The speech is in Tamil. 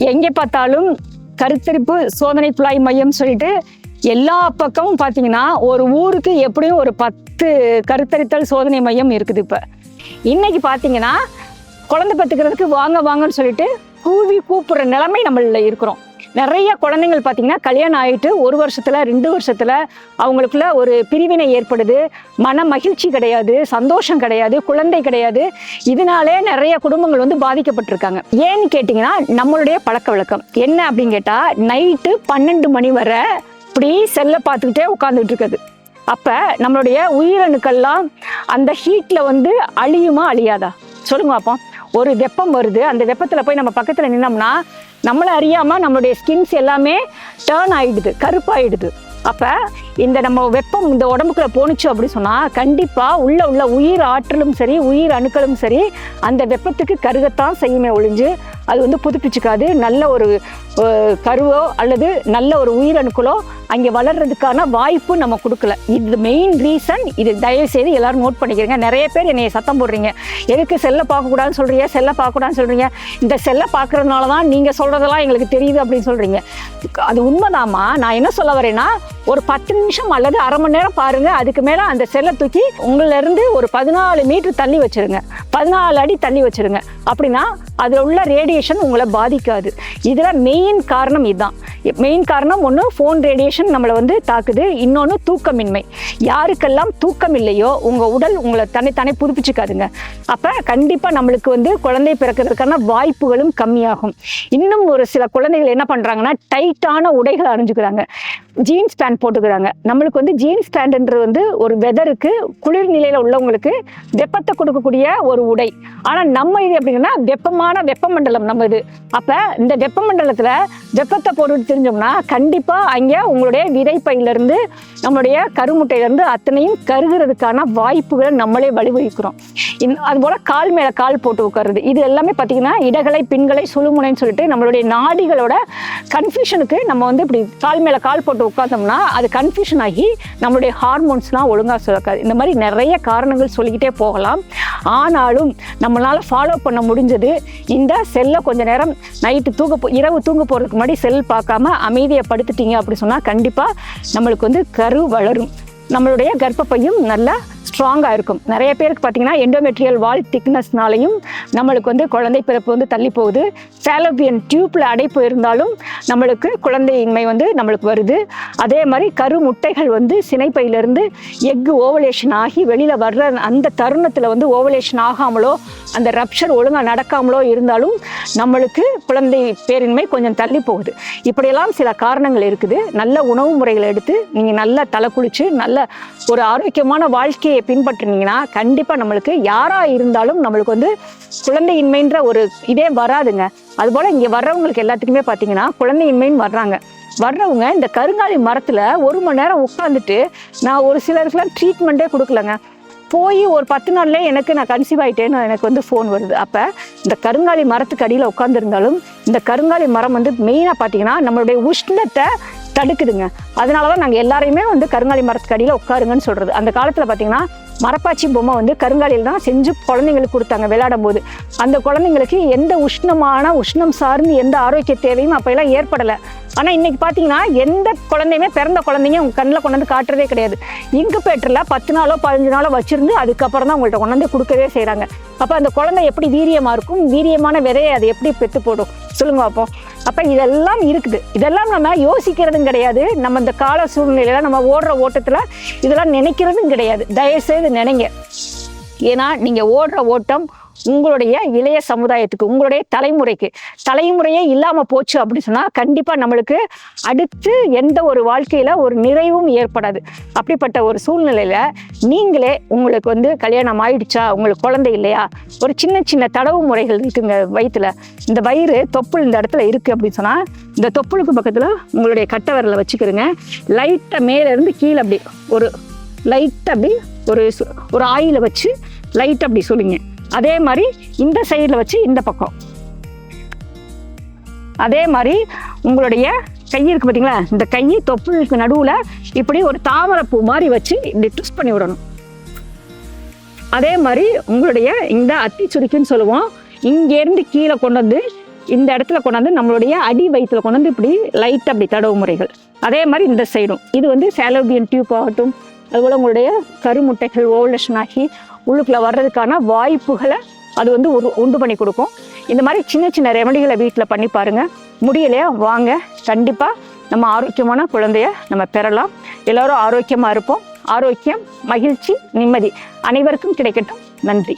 எங்கே பார்த்தாலும் கருத்தரிப்பு சோதனை குழாய் மையம் சொல்லிட்டு எல்லா பக்கமும் பார்த்தீங்கன்னா ஒரு ஊருக்கு எப்படியும் ஒரு 10 கருத்தரித்தல் சோதனை மையம் இருக்குது. இப்போ இன்னைக்கு பார்த்தீங்கன்னா குழந்தை பெற்றுக்கிறதுக்கு வாங்க வாங்கன்னு சொல்லிட்டு கூப்பிடுற நிலைமை நம்மள இருக்கிறோம். நிறைய குழந்தைங்கள் பார்த்தீங்கன்னா கல்யாணம் ஆகிட்டு 1 வருஷத்துல 2 வருஷத்துல அவங்களுக்குள்ள ஒரு பிரிவினை ஏற்படுது. மன மகிழ்ச்சி கிடையாது, சந்தோஷம் கிடையாது, குழந்தை கிடையாது. இதனாலே நிறைய குடும்பங்கள் வந்து பாதிக்கப்பட்டிருக்காங்க. ஏன்னு கேட்டிங்கன்னா நம்மளுடைய பழக்க வழக்கம் என்ன அப்படின்னு கேட்டால், நைட்டு 12 மணி வரை இப்படி செல்லை பார்த்துக்கிட்டே உட்காந்துட்டு இருக்குது. அப்போ நம்மளுடைய உயிரணுக்கள்லாம் அந்த ஹீட்டில் வந்து அழியுமா அழியாதா சொல்லுங்க பார்ப்போம். ஒரு வெப்பம் வருது, அந்த வெப்பத்தில் போய் நம்ம பக்கத்தில் நின்னோம்னா நம்மளை அறியாமல் நம்மளுடைய ஸ்கின்ஸ் எல்லாமே டேர்ன் ஆகிடுது, கருப்பாயிடுது. அப்போ இந்த நம்ம வெப்பம் இந்த உடம்புக்குள்ள போணுச்சு அப்படி சொன்னால் கண்டிப்பாக உள்ள உயிர் ஆற்றலும் சரி, உயிர் அணுக்களும் சரி அந்த வெப்பத்துக்கு கருகத்தான் செய்யுமே ஒழிஞ்சு அது வந்து புதுப்பிச்சுக்காது. நல்ல ஒரு கருவோ அல்லது நல்ல ஒரு உயிரணுக்களோ அங்கே வளர்றதுக்கான வாய்ப்பு நம்ம கொடுக்கல. இது மெயின் ரீசன். இது தயவு செய்து எல்லாரும் நோட் பண்ணிக்கிறீங்க. நிறைய பேர் என்னை சத்தம் போடுறீங்க, எதுக்கு செல்லை பார்க்கக்கூடாதுன்னு சொல்கிறீங்க, செல்லை பார்க்கக்கூடாதுன்னு சொல்கிறீங்க, இந்த செல்லை பார்க்கறதுனால தான் நீங்கள் சொல்கிறதெல்லாம் எங்களுக்கு தெரியுது அப்படின்னு சொல்கிறீங்க. அது உண்மைதாம்மா. நான் என்ன சொல்ல வரேன்னா, ஒரு 10 நிமிஷம் அல்லது அரை மணி நேரம் பாருங்கள். அதுக்கு மேலே அந்த செல்லை தூக்கி உங்களிருந்து ஒரு 14 மீட்டர் தள்ளி வச்சுருங்க, 14 அடி தள்ளி வச்சுருங்க. அப்படின்னா அதில் உள்ள ரேடியேஷன் உங்களை பாதிக்காது. இதில் மெயின் காரணம் இதுதான். மெயின் காரணம் ஒன்று ஃபோன் ரேடியேஷன் நம்மளை வந்து தாக்குது, இன்னொன்று தூக்கமின்மை. யாருக்கெல்லாம் தூக்கம் இல்லையோ உங்கள் உடல் உங்களை தன்னைத்தானே புதுப்பிச்சுக்காதுங்க. அப்போ கண்டிப்பாக நம்மளுக்கு வந்து குழந்தை பிறக்கிறதுக்கான வாய்ப்புகளும் கம்மியாகும். இன்னும் ஒரு சில குழந்தைகள் என்ன பண்ணுறாங்கன்னா, டைட்டான உடைகளை அணிஞ்சுக்கிறாங்க, ஜீன்ஸ் பேண்ட் போட்டுக்கிறாங்க. நம்மளுக்கு வந்து ஜீன்ஸ் பேண்ட்ன்றது வந்து ஒரு வெதருக்கு, குளிர் நிலையில் உள்ளவங்களுக்கு வெப்பத்தை கொடுக்கக்கூடிய ஒரு உடை. ஆனால் நம்ம இது எப்படின்னா வெப்பமண்டலம் நம்ம இது. அப்போ இந்த வெப்பமண்டலத்தில் வெப்பத்தை போட்டு தெரிஞ்சோம்னா கண்டிப்பாக அங்கே உங்களுடைய விதைப்பையிலேருந்து நம்மளுடைய கருமுட்டையிலேருந்து அத்தனையும் கருகிறதுக்கான வாய்ப்புகளை நம்மளே வழிவகுக்கிறோம். அதுபோல் கால் மேலே கால் போட்டு உட்காருது, இது எல்லாமே பார்த்தீங்கன்னா இடகலை பின்களை சுழுமுனைன்னு சொல்லிட்டு நம்மளுடைய நாடிகளோட கன்ஃபியூஷனுக்கு நம்ம வந்து இப்படி கால் மேலே கால் போட்டு உட்காந்தோம்னா அது கன்ஃபியூஷன் ஆகி நம்மளுடைய ஹார்மோன்ஸ்லாம் ஒழுங்காக சுரக்காது. இந்த மாதிரி நிறைய காரணங்கள் சொல்லிக்கிட்டே போகலாம். ஆனாலும் நம்மளால் ஃபாலோ பண்ண முடிஞ்சது இந்த செல்லை கொஞ்ச நேரம் நைட்டு இரவு தூங்க போகிறதுக்கு முன்னாடி செல் பார்க்காம அமைதியை படுத்துட்டீங்க அப்படி சொன்னால் கண்டிப்பாக நம்மளுக்கு வந்து கரு வளரும், நம்மளுடைய கர்ப்பப்பையும் நல்லா ஸ்ட்ராங்காக இருக்கும். நிறைய பேருக்கு பார்த்தீங்கன்னா எண்டோமெட்ரியல் வால் திக்னஸ்னாலையும் நம்மளுக்கு வந்து குழந்தை பிறப்பு வந்து தள்ளி போகுது. ஃபாலோபியன் டியூப்பில் அடைப்பு இருந்தாலும் நம்மளுக்கு குழந்தையின்மை வந்து நம்மளுக்கு வருது. அதே மாதிரி கரு முட்டைகள் வந்து சினைப்பையிலேருந்து எக்கு ஓவலேஷன் ஆகி வெளியில் வர்ற அந்த தருணத்தில் வந்து ஓவலேஷன் ஆகாமலோ அந்த ரப்ஷர் ஒழுங்காக நடக்காமலோ இருந்தாலும் நம்மளுக்கு குழந்தை பேரின்மை கொஞ்சம் தள்ளி போகுது. இப்படியெல்லாம் சில காரணங்கள் இருக்குது. நல்ல உணவு முறைகளை எடுத்து நீங்கள் நல்லா தலை குளித்து நல்ல ஒரு ஆரோக்கியமான வாழ்க்கையை பின்பற்றினீங்கன்னா கண்டிப்பாக நம்மளுக்கு யாராக இருந்தாலும் நம்மளுக்கு வந்து குழந்தையின்மைன்ற ஒரு இதே வராதுங்க. அதுபோல் இங்கே வர்றவங்களுக்கு எல்லாத்துக்குமே பார்த்தீங்கன்னா குழந்தையின்மைன்னு வர்றவங்க இந்த கருங்காலி மரத்தில் 1 மணி நேரம் உட்காந்துட்டு, நான் ஒரு சிலருக்குலாம் ட்ரீட்மெண்ட்டே கொடுக்கலங்க, போய் ஒரு 10 நாள்லேயே நான் கன்சீவ் ஆகிட்டேன்னு எனக்கு வந்து ஃபோன் வருது. அப்போ இந்த கருங்காலி மரத்துக்கு அடியில் உட்காந்துருந்தாலும் இந்த கருங்காலி மரம் வந்து மெயினாக பார்த்தீங்கன்னா நம்மளுடைய உஷ்ணத்தை தடுக்குதுங்க. அதனால தான் நாங்கள் எல்லாரையுமே வந்து கருங்காலி மரத்துக்கு அடியில் உட்காருங்கன்னு சொல்கிறது. அந்த காலத்தில் பார்த்தீங்கன்னா மரப்பாச்சி பொம்மை வந்து கருங்காலியில் தான் செஞ்சு குழந்தைங்களுக்கு கொடுத்தாங்க விளையாடும் போது. அந்த குழந்தைங்களுக்கு எந்த உஷ்ணம் சார்ந்து எந்த ஆரோக்கிய தேவையும் அப்போல்லாம் ஏற்படலை. ஆனால் இன்றைக்கி பார்த்தீங்கன்னா எந்த குழந்தையுமே பிறந்த குழந்தைங்க உங்கள் கண்ணில் கொண்டு வந்து காட்டுறதே கிடையாது. இன்குபேட்டரில் 10 நாளோ 15 நாளோ வச்சுருந்து அதுக்கப்புறம் தான் உங்கள்கிட்ட கொண்டு வந்து கொடுக்கவே செய்கிறாங்க. அப்போ அந்த குழந்தை எப்படி வீரியமாக இருக்கும், வீரியமான விதையை அதை எப்படி பெற்று போடும் சொல்லுங்க பார்ப்போம். அப்போ இதெல்லாம் இருக்குது. இதெல்லாம் நம்ம யோசிக்கிறதும் கிடையாது. நம்ம இந்த கால சூழ்நிலையில் நம்ம ஓடுற ஓட்டத்தில் இதெல்லாம் நினைக்கிறதும் கிடையாது. தயவுசெய்து நினைங்க. ஏன்னா நீங்கள் ஓடுற ஓட்டம் உங்களுடைய இளைய சமுதாயத்துக்கு, உங்களுடைய தலைமுறையே இல்லாமல் போச்சு அப்படின்னு சொன்னால் கண்டிப்பாக நம்மளுக்கு அடுத்து எந்த ஒரு வாழ்க்கையில் ஒரு நிறைவும் ஏற்படாது. அப்படிப்பட்ட ஒரு சூழ்நிலையில் நீங்களே உங்களுக்கு வந்து கல்யாணம் ஆயிடுச்சா, உங்களுக்கு குழந்தை இல்லையா, ஒரு சின்ன தடவு முறைகள் இருக்குங்க வயிற்றுல. இந்த வயிறு தொப்புள் இந்த இடத்துல இருக்குது அப்படின்னு சொன்னால் இந்த தொப்புளுக்கு பக்கத்தில் உங்களுடைய கட்டை விரலை வச்சுக்கிறங்க. லைட்டாக மேலேருந்து கீழே அப்படி ஒரு லைட்டாக அப்படி ஒரு ஆயிலை வச்சு லைட்டாக அப்படி சொல்லுங்க. அதே மாதிரி இந்த சைடில் வச்சு இந்த பக்கம், அதே மாதிரி உங்களுடைய கை இருக்கு பார்த்தீங்களா, இந்த கை தொப்புளுக்கு நடுவில் இப்படி ஒரு தாமரைப்பூ மாதிரி வச்சு இப்படி ட்விஸ்ட் பண்ணி விடணும். அதே மாதிரி உங்களுடைய இந்த அத்தி சுருக்கின்னு சொல்லுவோம், இங்கேருந்து கீழே கொண்டு வந்து இந்த இடத்துல கொண்டாந்து நம்மளுடைய அடி வயிற்றுல கொண்டாந்து இப்படி லைட்டாக அப்படி தடவு முறைகள். அதே மாதிரி இந்த சைடும் இது வந்து சாலோபியன் டியூப் ஆகட்டும், அதுபோல் உங்களுடைய கருமுட்டைகள் ஓவலேஷன் ஆகி உள்ளுக்குள்ளே வர்றதுக்கான வாய்ப்புகளை அது வந்து உண்டு பண்ணி கொடுக்கும். இந்த மாதிரி சின்ன சின்ன ரெமடிகளை வீட்டில் பண்ணி பாருங்கள். முடியலையா வாங்க, கண்டிப்பாக நம்ம ஆரோக்கியமான குழந்தைய நம்ம பெறலாம். எல்லோரும் ஆரோக்கியமாக இருப்போம். ஆரோக்கியம், மகிழ்ச்சி, நிம்மதி அனைவருக்கும் கிடைக்கட்டும். நன்றி.